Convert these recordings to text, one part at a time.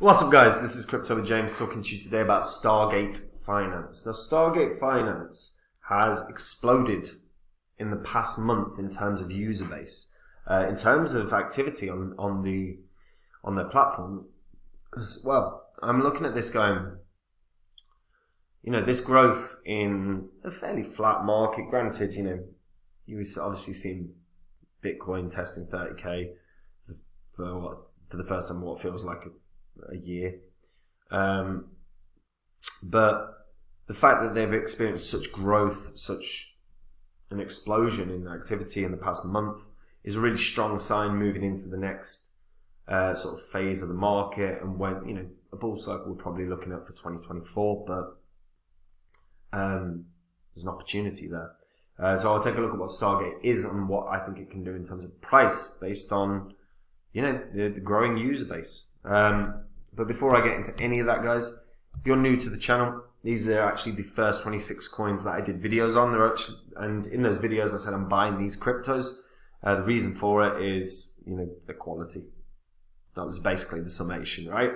What's up, guys? This is Crypto with James talking to you today about Stargate Finance. Now, Stargate Finance has exploded in the past month in terms of user base, in terms of activity on their platform. Well, I'm looking at this going, this growth in a fairly flat market. Granted, you've obviously seen Bitcoin testing 30K for the first time, what feels like a year. But the fact that they've experienced such growth, such an explosion in activity in the past month is a really strong sign moving into the next sort of phase of the market, and when, a bull cycle we're probably looking at for 2024, but there's an opportunity there. So I'll take a look at what Stargate is and what I think it can do in terms of price based on, the growing user base. But before I get into any of that, guys, if you're new to the channel, these are actually the first 26 coins that I did videos on. And in those videos, I said I'm buying these cryptos. The reason for it is, the quality. That was basically the summation, right?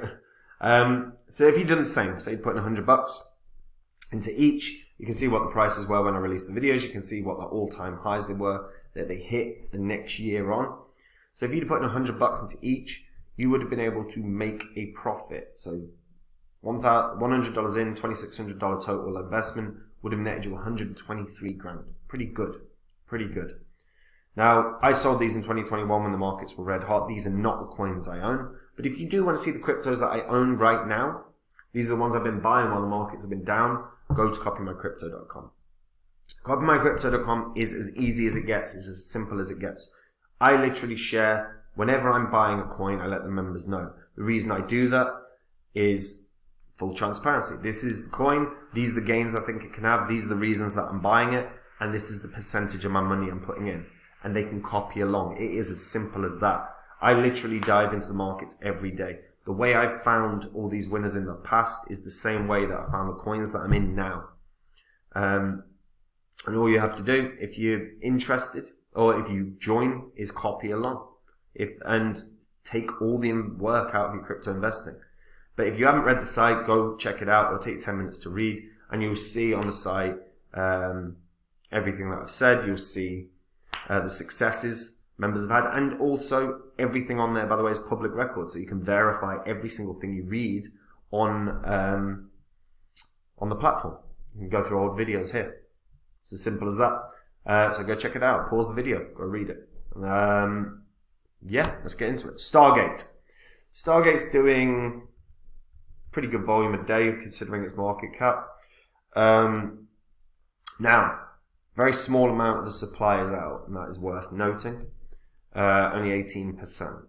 So if you've done the same, say you put in $100 into each, you can see what the prices were when I released the videos. You can see what the all-time highs they were that they hit the next year on. So if you'd put in $100 into each, you would have been able to make a profit. So $100 in, $2,600 total investment would have netted you 123 grand. Pretty good. Pretty good. Now, I sold these in 2021 when the markets were red hot. These are not the coins I own. But if you do want to see the cryptos that I own right now, these are the ones I've been buying while the markets have been down. Go to copymycrypto.com. Copymycrypto.com is as easy as it gets. It's as simple as it gets. I literally share, whenever I'm buying a coin, I let the members know. The reason I do that is full transparency. This is the coin. These are the gains I think it can have. These are the reasons that I'm buying it. And this is the percentage of my money I'm putting in. And they can copy along. It is as simple as that. I literally dive into the markets every day. The way I've found all these winners in the past is the same way that I found the coins that I'm in now. And all you have to do, if you're interested, or if you join, is copy along. And take all the work out of your crypto investing. But if you haven't read the site, go check it out. It'll take 10 minutes to read, and you'll see on the site everything that I've said. You'll see the successes members have had, and also everything on there, by the way, is public record, so you can verify every single thing you read on the platform. You can go through old videos here. It's as simple as that. So go check it out. Pause the video. Go read it. Yeah, let's get into it. Stargate. Stargate's doing pretty good volume a day considering its market cap. Now, very small amount of the supply is out, and that is worth noting. Only 18%.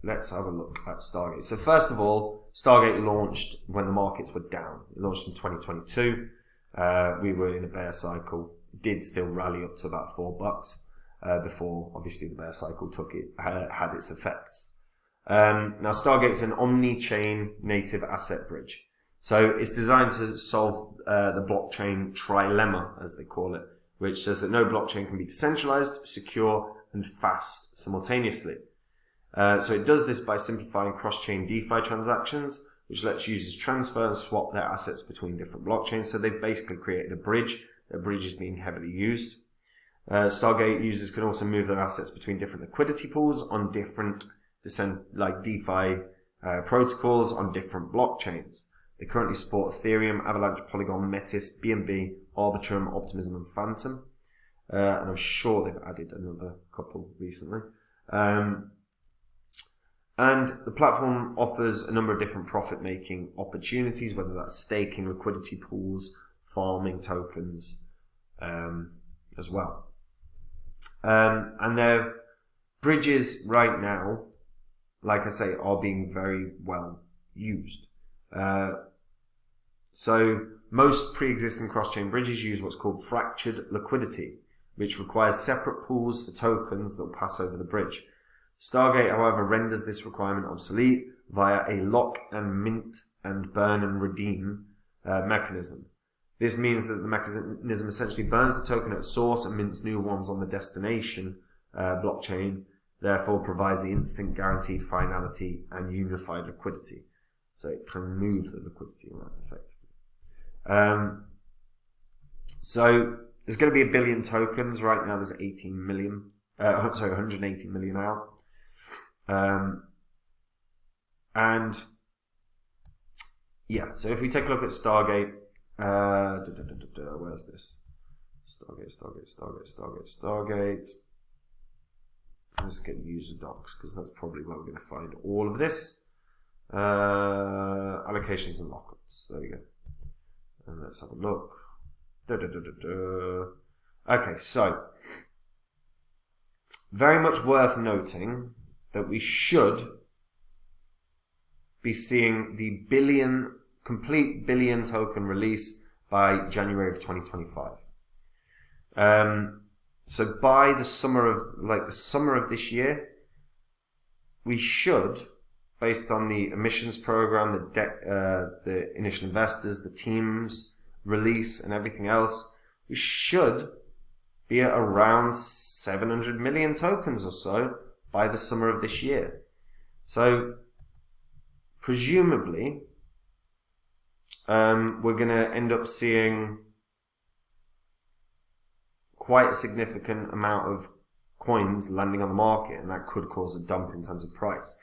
Let's have a look at Stargate. So first of all, Stargate launched when the markets were down. It launched in 2022. We were in a bear cycle. It did still rally up to about $4 before, obviously, the bear cycle had its effects. Now, Stargate's an omni-chain native asset bridge. So it's designed to solve the blockchain trilemma, as they call it, which says that no blockchain can be decentralized, secure, and fast simultaneously. So it does this by simplifying cross-chain DeFi transactions, which lets users transfer and swap their assets between different blockchains. So they've basically created a bridge. That bridge is being heavily used. Stargate users can also move their assets between different liquidity pools on different DeFi protocols on different blockchains. They currently support Ethereum, Avalanche, Polygon, Metis, BNB, Arbitrum, Optimism, and Phantom. And I'm sure they've added another couple recently. And the platform offers a number of different profit-making opportunities, whether that's staking, liquidity pools, farming tokens, as well. And their bridges right now, like I say, are being very well used. So most pre-existing cross-chain bridges use what's called fractured liquidity, which requires separate pools for tokens that will pass over the bridge. Stargate, however, renders this requirement obsolete via a lock and mint and burn and redeem mechanism. This means that the mechanism essentially burns the token at source and mints new ones on the destination blockchain, therefore provides the instant guaranteed finality and unified liquidity. So it can move the liquidity around effectively. So there's going to be 1 billion tokens. Right now there's 180 million out. And yeah, so if we take a look at Stargate, where's this? Stargate. Let's get user docs, because that's probably where we're going to find all of this. Allocations and lockups. There we go. And let's have a look. Okay, so very much worth noting that we should be seeing the complete billion token release by January of 2025. So by the summer of this year, we should, based on the emissions program, the initial investors, the teams release, and everything else, we should be at around 700 million tokens or so by the summer of this year. So presumably, we're going to end up seeing quite a significant amount of coins landing on the market, and that could cause a dump in terms of price.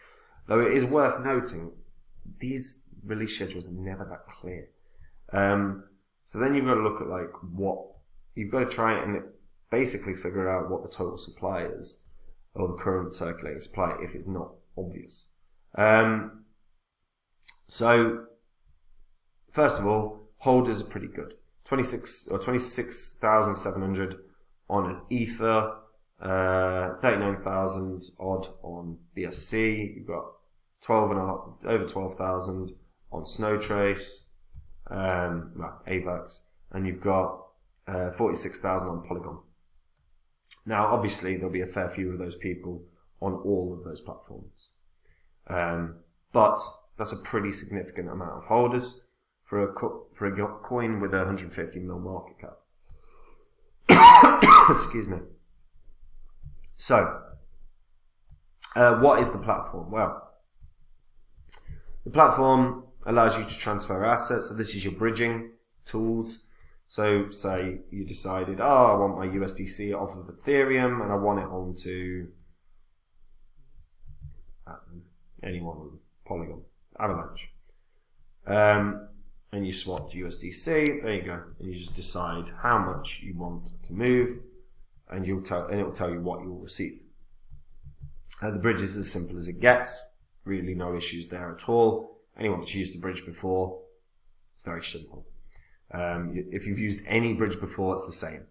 Though it is worth noting, these release schedules are never that clear. So then you've got to look at you've got to try and basically figure out what the total supply is, or the current circulating supply, if it's not obvious. So first of all, holders are pretty good. 26,700 on an Ether, 39,000 odd on BSC. You've got over 12,000 on Snowtrace, AVAX, and you've got 46,000 on Polygon. Now, obviously, there'll be a fair few of those people on all of those platforms, but that's a pretty significant amount of holders for a coin with a 150 mil market cap. Excuse me. So, what is the platform? Well, the platform allows you to transfer assets. So this is your bridging tools. So say you decided, I want my USDC off of Ethereum and I want it onto anyone on Polygon, Avalanche. And you swap to USDC. There you go. And you just decide how much you want to move, and it will tell you what you will receive. The bridge is as simple as it gets. Really, no issues there at all. Anyone that's used a bridge before, it's very simple. If you've used any bridge before, it's the same.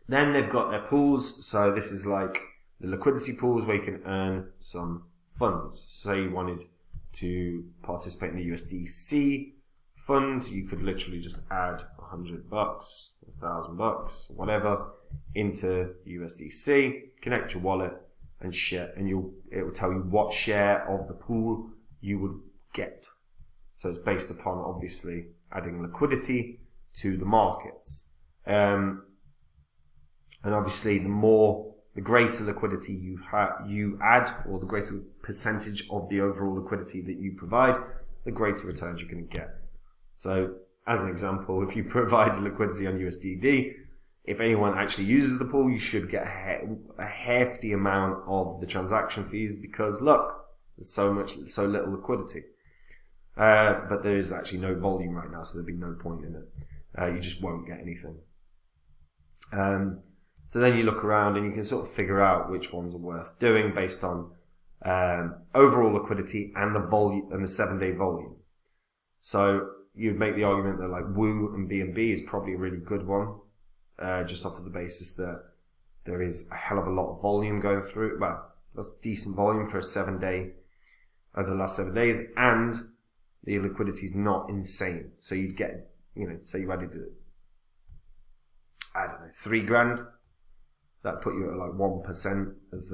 Then they've got their pools. So this is like the liquidity pools where you can earn some funds. Say you wanted to participate in the USDC fund, you could literally just add $100, $1,000, whatever, into USDC, connect your wallet, and share, and it will tell you what share of the pool you would get. So it's based upon obviously adding liquidity to the markets, and obviously the greater liquidity you add, or the greater percentage of the overall liquidity that you provide, the greater returns you're going to get. So, as an example, if you provide liquidity on USDD, if anyone actually uses the pool, you should get a hefty amount of the transaction fees, because look, there's so little liquidity. But there is actually no volume right now, so there'd be no point in it. You just won't get anything. So then you look around and you can sort of figure out which ones are worth doing based on overall liquidity and the volume and the 7-day volume. So you'd make the argument that like Woo and BNB is probably a really good one, just off of the basis that there is a hell of a lot of volume going through. Well, that's decent volume for a 7-day over the last 7 days, and the liquidity is not insane. So you'd get, say you added, $3,000. That put you at like 1% of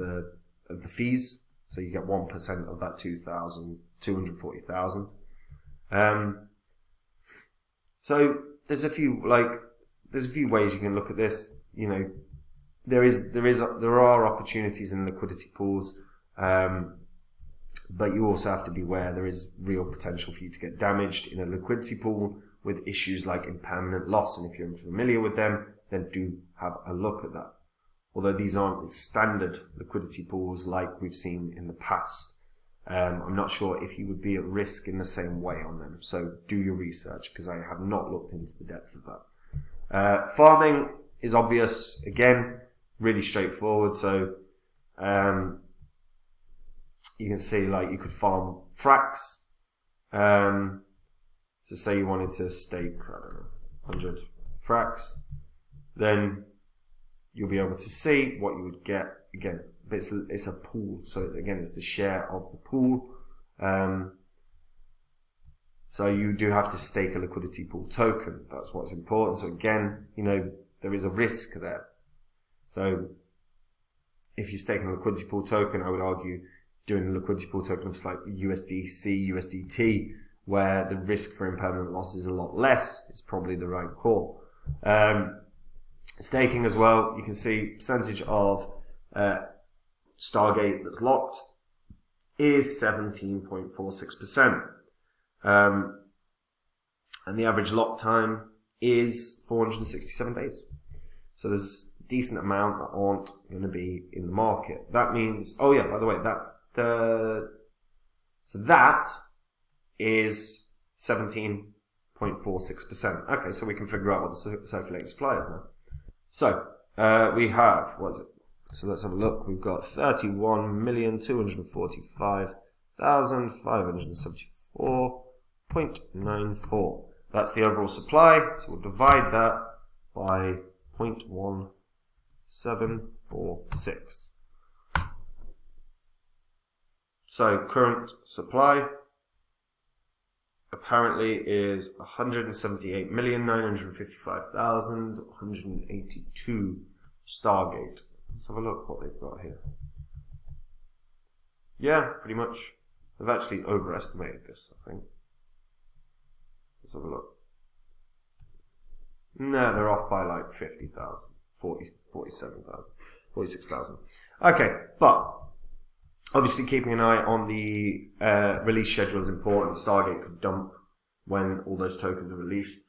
the fees. So you get 1% of that 240,000. So there's a few ways you can look at this. there are opportunities in liquidity pools, but you also have to be aware there is real potential for you to get damaged in a liquidity pool with issues like impermanent loss. And if you're unfamiliar with them, then do have a look at that. Although these aren't standard liquidity pools like we've seen in the past, I'm not sure if you would be at risk in the same way on them. So do your research, because I have not looked into the depth of that. Farming is obvious. Again, really straightforward. So you can see, like, you could farm fracs. So say you wanted to stake, I don't know, 100 fracs, then you'll be able to see what you would get. Again, but it's a pool, so again, it's the share of the pool. So you do have to stake a liquidity pool token. That's what's important. So again, there is a risk there. So if you're staking a liquidity pool token, I would argue doing a liquidity pool token of like USDC, USDT, where the risk for impermanent loss is a lot less, it's probably the right call. Staking as well, you can see percentage of Stargate that's locked is 17.46%. And the average lock time is 467 days. So there's a decent amount that aren't going to be in the market. That means, oh yeah, by the way, so that is 17.46%. Okay, so we can figure out what the circulating supply is now. So we have, what is it? So let's have a look. We've got 31,245,574.94. That's the overall supply. So we'll divide that by 0.1746. So current supply apparently is 178,955,182 Stargate. Let's have a look what they've got here. Yeah, pretty much. They've actually overestimated this, I think. Let's have a look. No, they're off by like 50,000, 47,000, 46,000. Okay, but obviously keeping an eye on the release schedule is important. Stargate could dump when all those tokens are released.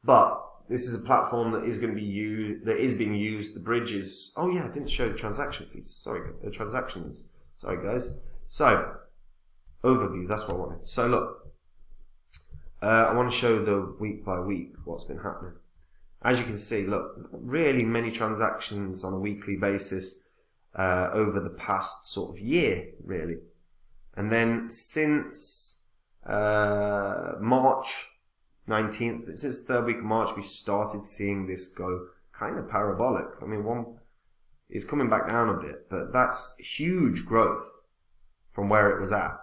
But this is a platform that is going to be used, that is being used. The bridge is, oh yeah, I didn't show the transaction fees. Sorry, the transactions. Sorry guys. So, overview, that's what I wanted. So look, I want to show the week by week what's been happening. As you can see, look, really many transactions on a weekly basis over the past sort of year, really. And then since March 19th, since the third week of March, we started seeing this go kind of parabolic. I mean, one is coming back down a bit, but that's huge growth from where it was at.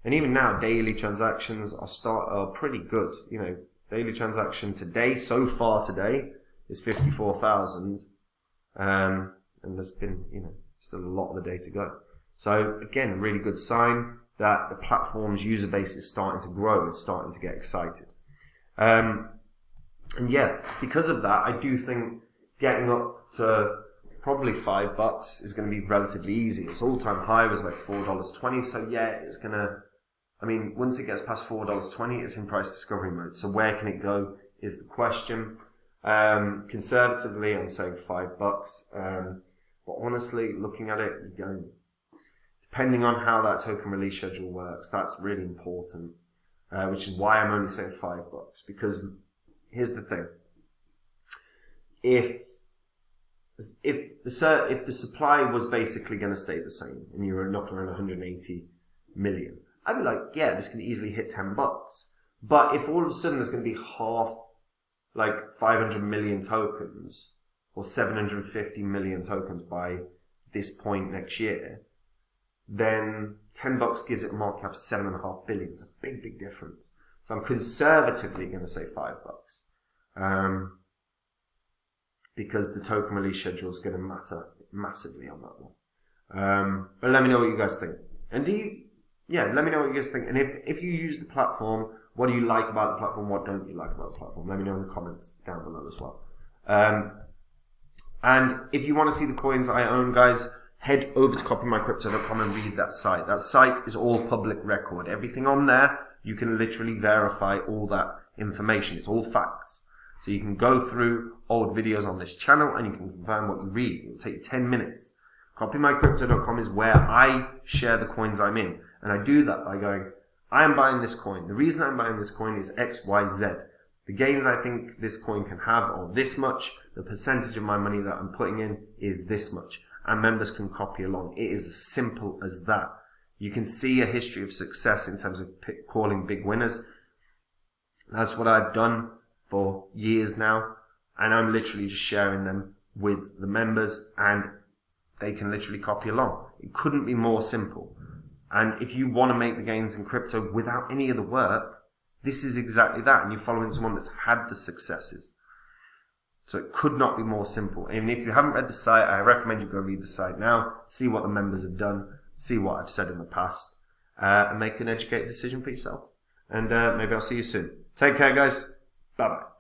And even now, daily transactions are pretty good. Daily transaction today, so far today, is 54,000. And there's been, still a lot of the day to go. So again, a really good sign that the platform's user base is starting to grow. It's starting to get excited. And yeah, because of that, I do think getting up to probably $5 is going to be relatively easy. Its all-time high was like $4.20. So yeah, it's going to, once it gets past $4.20, it's in price discovery mode. So where can it go is the question. Conservatively, I'm saying $5. But honestly, looking at it, depending on how that token release schedule works, that's really important. Which is why I'm only saying $5. Because here's the thing: if the supply was basically going to stay the same, and you were knocking around 180 million, I'd be like, yeah, this can easily hit $10. But if all of a sudden there's going to be like 500 million tokens, or 750 million tokens by this point next year, then $10 gives it a market cap of 7.5 billion. It's a big, big difference. So I'm conservatively going to say $5. Because the token release schedule is going to matter massively on that one. But let me know what you guys think. And let me know what you guys think. And if you use the platform, what do you like about the platform? What don't you like about the platform? Let me know in the comments down below as well. And if you want to see the coins I own, guys, head over to copymycrypto.com and read that site. That site is all public record. Everything on there, you can literally verify all that information. It's all facts. So you can go through old videos on this channel and you can confirm what you read. It'll take 10 minutes. Copymycrypto.com is where I share the coins I'm in. And I do that by going, I am buying this coin. The reason I'm buying this coin is X, Y, Z. The gains I think this coin can have are this much. The percentage of my money that I'm putting in is this much. And members can copy along. It is as simple as that. You can see a history of success in terms of calling big winners. That's what I've done for years now. And I'm literally just sharing them with the members and they can literally copy along. It couldn't be more simple. And if you want to make the gains in crypto without any of the work, this is exactly that. And you're following someone that's had the successes. So it could not be more simple. And if you haven't read the site, I recommend you go read the site now, see what the members have done, see what I've said in the past, and make an educated decision for yourself. And maybe I'll see you soon. Take care, guys. Bye-bye.